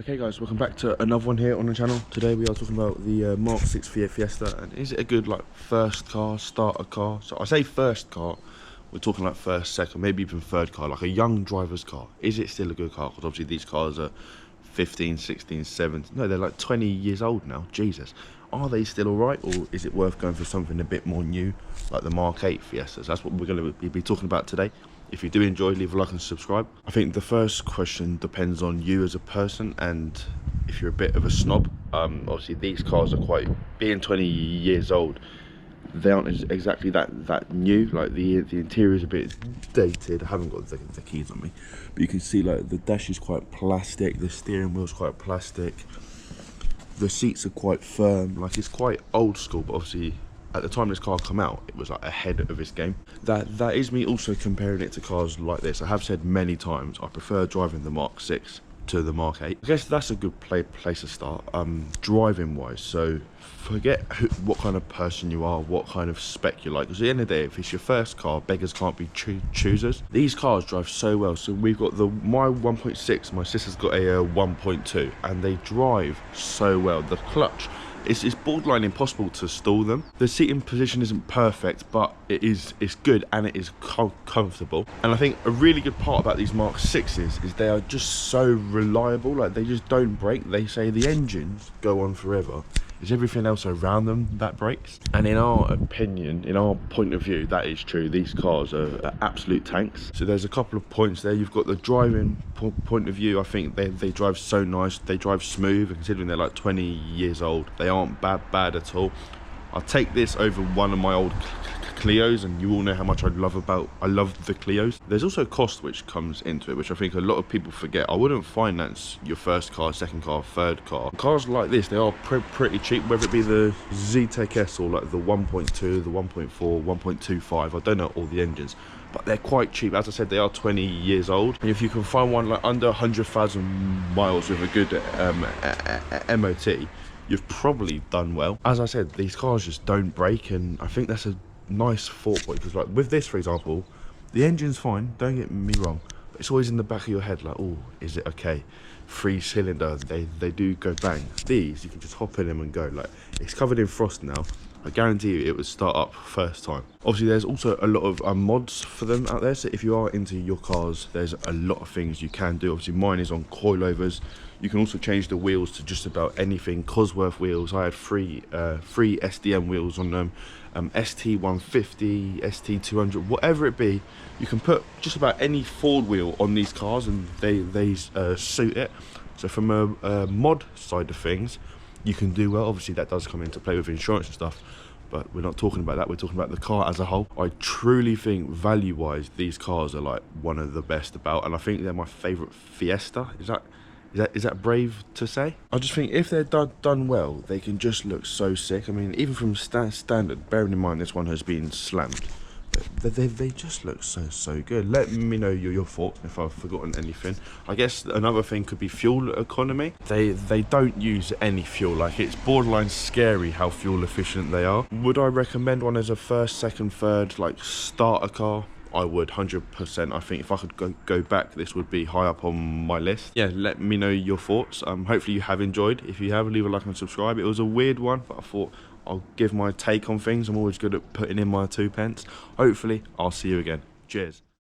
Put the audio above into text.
Okay guys, welcome back to another one here on the channel. Today we are talking about the Mark 6 Fiesta, and is it a good first car, starter car? So I say first car, we're talking like first, second, maybe even third car, like a young driver's car. Is it still a good car? Because obviously these cars are 15, 16, 17, no, they're like 20 years old now, Jesus. Are they still alright, or is it worth going for something a bit more new, like the Mark 8 Fiestas? That's what we're going to be talking about today. If you do enjoy, leave a like and subscribe. I think the first question depends on you as a person, and if you're a bit of a snob. Obviously these cars are quite, being 20 years old, they aren't exactly that new. Like the interior is a bit dated. I haven't got the keys on me, but you can see like the dash is quite plastic, the steering wheel's quite plastic, the seats are quite firm. Like it's quite old school, but obviously at the time this car came out, it was like ahead of its game. That is me also comparing it to cars like this. I have said many times I prefer driving the Mark 6 to the Mark 8. I guess that's a good place to start, driving wise. So forget what kind of person you are, what kind of spec you like, because at the end of the day, if it's your first car, beggars can't be choosers. These cars drive so well. So we've got my 1.6, my sister's got a 1.2, and they drive so well. The clutch, it's borderline impossible to stall them. The seating position isn't perfect, but it's good and it is comfortable. And I think a really good part about these Mark 6s is they are just so reliable. Like they just don't break. They say the engines go on forever. It's everything else around them that breaks. And in our opinion, in our point of view, that is true. These cars are absolute tanks. So there's a couple of points there. You've got the driving point of view. I think they drive so nice. They drive smooth, and considering they're like 20 years old, they aren't bad at all. I'll take this over one of my old Clios, and you all know how much I love the Clios. There's also cost which comes into it, which I think a lot of people forget. I wouldn't finance your first car, second car, third car. Cars like this, they are pretty cheap, whether it be the Z-Tech S or like the 1.2, the 1.4, 1.25. I don't know all the engines, but they're quite cheap. As I said, they are 20 years old, and if you can find one like under 100,000 miles with a good MOT, you've probably done well. As I said, these cars just don't break, and I think that's a nice thought point, because like with this, for example, the engine's fine, don't get me wrong, but it's always in the back of your head like, oh, is it okay? 3-cylinder, they do go bang. These, you can just hop in them and go. Like, it's covered in frost now. I guarantee you it would start up first time. Obviously there's also a lot of mods for them out there, so if you are into your cars, there's a lot of things you can do. Obviously mine is on coilovers. You can also change the wheels to just about anything. Cosworth wheels, I had three SDM wheels on them, ST150, ST200, whatever it be. You can put just about any Ford wheel on these cars, and they suit it. So from a mod side of things, you can do well. Obviously that does come into play with insurance and stuff, but we're not talking about that. We're talking about the car as a whole. I truly think value wise these cars are like one of the best about, and I think they're my favorite Fiesta. Is that brave to say? I just think if they're done well, they can just look so sick. I mean, even from standard, bearing in mind this one has been slammed, but they just look so good. Let me know your thoughts if I've forgotten anything. I guess another thing could be fuel economy. They don't use any fuel. Like, it's borderline scary how fuel efficient they are. Would I recommend one as a first, second, third like starter car? I would, 100%. I think if I could go back, this would be high up on my list. Yeah, let me know your thoughts. Hopefully you have enjoyed. If you have, leave a like and subscribe. It was a weird one, but I thought I'll give my take on things. I'm always good at putting in my 2 pence. Hopefully I'll see you again. Cheers.